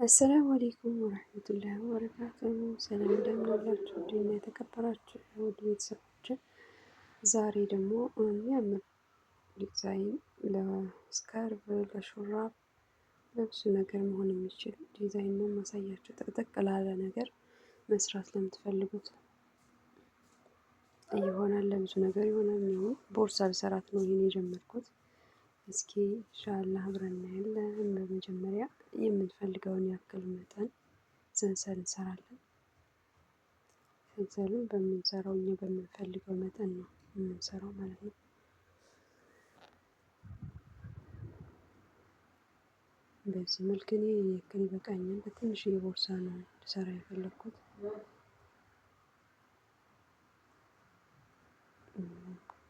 አሰላሙ አሌይኩም ወረህመቱላሂ ወበረካቱሁ። ሰላም እንደምን አላችሁ? ውድና የተከበራችሁ ውድ ቤተሰቦች፣ ዛሬ ደግሞ የሚያምር ዲዛይን ለስካርፍ፣ ለሹራብ፣ ለብዙ ነገር መሆን የሚችል ዲዛይን ነው ማሳያችሁ። ጥቅጥቅ ላለ ነገር መስራት ለምትፈልጉት ይሆናል፣ ለብዙ ነገር ይሆናል። የሚሆን ቦርሳ ልሰራት ነው ይሄን የጀመርኩት። እስኪ ኢንሻአላህ አብረን እናያለን። በመጀመሪያ የምንፈልገውን ያክል መጠን ሰንሰል እንሰራለን። ሰንሰሉን በምንሰራው እኛ በምንፈልገው መጠን ነው የምንሰራው ማለት ነው። በዚህ መልክ እኔ ያክል ይበቃኛል። በትንሽ የቦርሳ ነው ልሰራ የፈለኩት።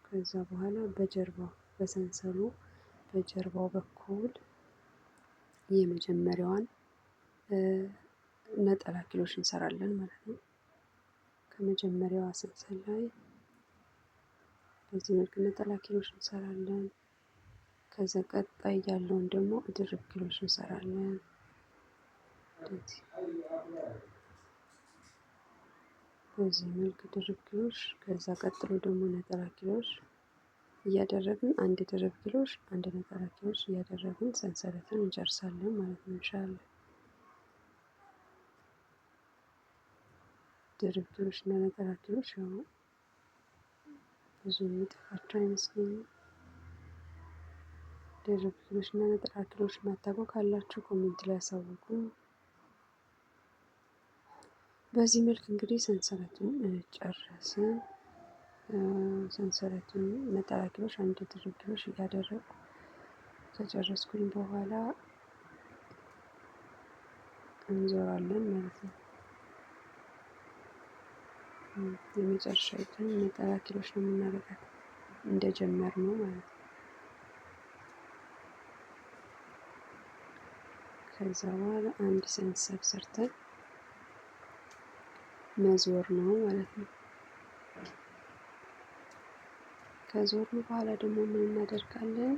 ከዛ በኋላ በሰንሰሉ በጀርባው በኩል የመጀመሪያዋን ነጠላ ኪሎሽ እንሰራለን ማለት ነው። ከመጀመሪያዋ ሰንሰል ላይ በዚህ መልክ ነጠላ ኪሎሽ እንሰራለን። ከዛ ቀጣይ ያለውን ደግሞ ድርብ ኪሎሽ እንሰራለን። በዚህ መልክ ድርብ ኪሎሽ፣ ከዛ ቀጥሎ ደግሞ ነጠላ ኪሎሽ እያደረግን አንድ ድርብ ኪሎሽ፣ አንድ ነጠላ ኪሎሽ እያደረግን ሰንሰለቱን እንጨርሳለን ማለት ነው ኢንሻአላህ። ድርብ ኪሎሽ እና ነጠላ ኪሎሽ ያው ብዙ የሚጠፋቸው አይመስለኝም። ድርብ ኪሎሽ እና ነጠላ ኪሎሽ ማታውቁ ካላችሁ ኮሜንት ላይ አሳውቁ። በዚህ መልክ እንግዲህ ሰንሰለቱን ጨረስን። ሰንሰለቱን ነጠላ ኪሎሽ፣ አንድ ድርብ ኪሎሽ እያደረኩ ከጨረስኩኝ በኋላ እንዞራለን ማለት ነው። የመጨረሻዊቱን ነጠላ ኪሎሽ ነው የምናደርጋት እንደጀመርነው ማለት ነው። ከዛ በኋላ አንድ ሰንሰል ሰርተን መዞር ነው ማለት ነው። ከዞርን በኋላ ደግሞ ምን እናደርጋለን?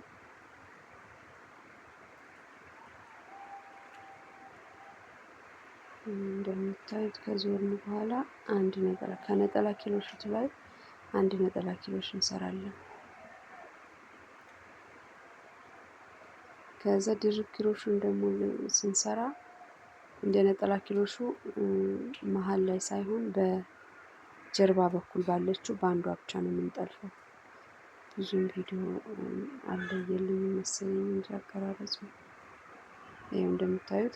እንደምታዩት ከዞርን በኋላ አንድ ከነጠላ ኪሎሽቱ ላይ አንድ ነጠላ ኪሎሽ እንሰራለን። ከዛ ድርብ ኪሎሹን ደግሞ ስንሰራ እንደ ነጠላ ኪሎሹ መሀል ላይ ሳይሆን በጀርባ በኩል ባለችው በአንዷ ብቻ ነው የምንጠልፈው። ብዙም ቪዲዮ አልለየልኝም መሰለኝ እንጂ አቀራረጹ ይሄው እንደምታዩት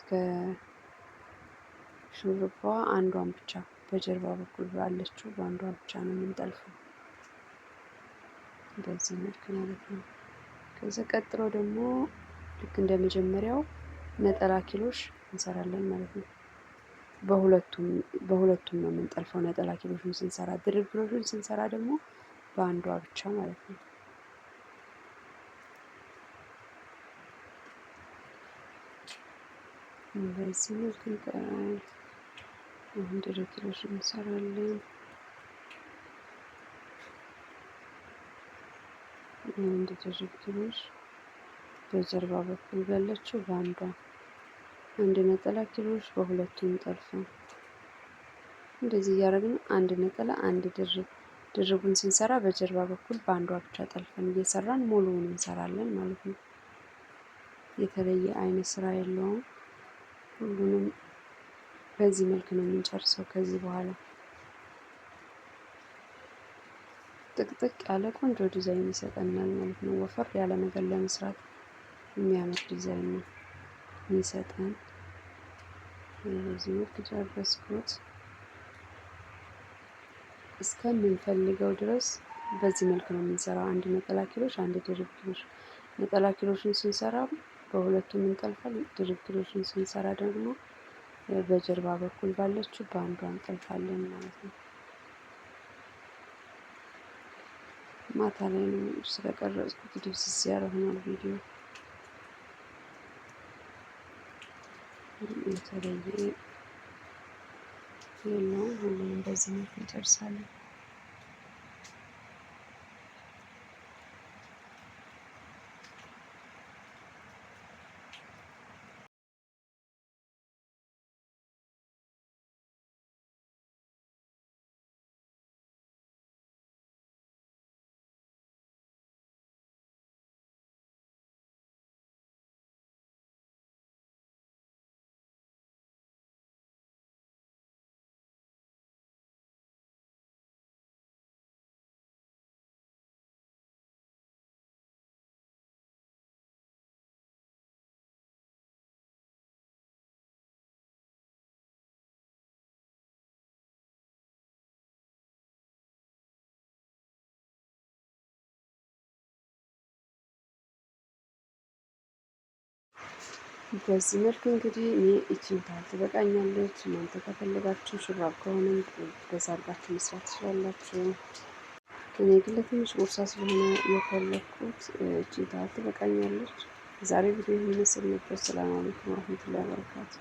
ከሹርባዋ አንዷን ብቻ በጀርባ በኩል ባለችው በአንዷ ብቻ ነው የምንጠልፈው፣ በዚህ መልክ ማለት ነው። ከዛ ቀጥሎ ደግሞ ልክ እንደመጀመሪያው ነጠላ ኪሎሽ እንሰራለን ማለት ነው። በሁለቱም ነው የምንጠልፈው ነጠላ ኪሎሽን ስንሰራ። ድርብ ኪሎሽን ስንሰራ ደግሞ በአንዷ ብቻ ማለት ነው። በዚህ መልክ አሁን ድርብ ኪሎሽን እንሰራለን። አንድ ድርብ ኪሎሽ በጀርባ በኩል ባለችው በአንዷ፣ አንድ ነጠላ ኪሎሽ በሁለቱም ጠልፈን እንደዚህ እያደረግን አንድ ነጠላ አንድ ድርቡን ስንሰራ በጀርባ በኩል በአንዷ ብቻ ጠልፈን እየሰራን ሙሉውን እንሰራለን ማለት ነው። የተለየ አይነት ስራ የለውም። ሁሉንም በዚህ መልክ ነው የምንጨርሰው። ከዚህ በኋላ ጥቅጥቅ ያለ ቆንጆ ዲዛይን ይሰጠናል ማለት ነው። ወፈር ያለ ነገር ለመስራት የሚያምር ዲዛይን ነው የሚሰጠን። በዚህ መልክ ጨረስኩት። እስከምንፈልገው ድረስ በዚህ መልክ ነው የምንሰራው። አንድ ነጠላ ኪሎሽ፣ አንድ ድርብ ኪሎሽ። ነጠላ ኪሎሽን ስንሰራ በሁለቱም እንጠልፋለን። ድርብ ኪሎሽን ስንሰራ ደግሞ በጀርባ በኩል ባለችው በአንዷ እንጠልፋለን ማለት ነው። ማታ ላይ ነው ስለቀረጽኩት ድብስስ ያለ ሆኗል ቪዲዮ። የተለየ የለውም። ሁሉንም በዚህ መልክ እንጨርሳለን። በዚህ መልክ እንግዲህ እኔ እቺን ታህል ትበቃኛለች። እናንተ ከፈለጋችሁ ሹራብ ከሆነም በዛ አድርጋችሁ መስራት ትችላላችሁ። እኔ ግን ለትንሽ ቦርሳ ስለሆነ የፈለኩት እቺን ታህል ትበቃኛለች። ዛሬ ቪዲዮ የሚመስል ነበር። ሰላም አለይኩም ወራህመቱላሂ ወበረካቱ።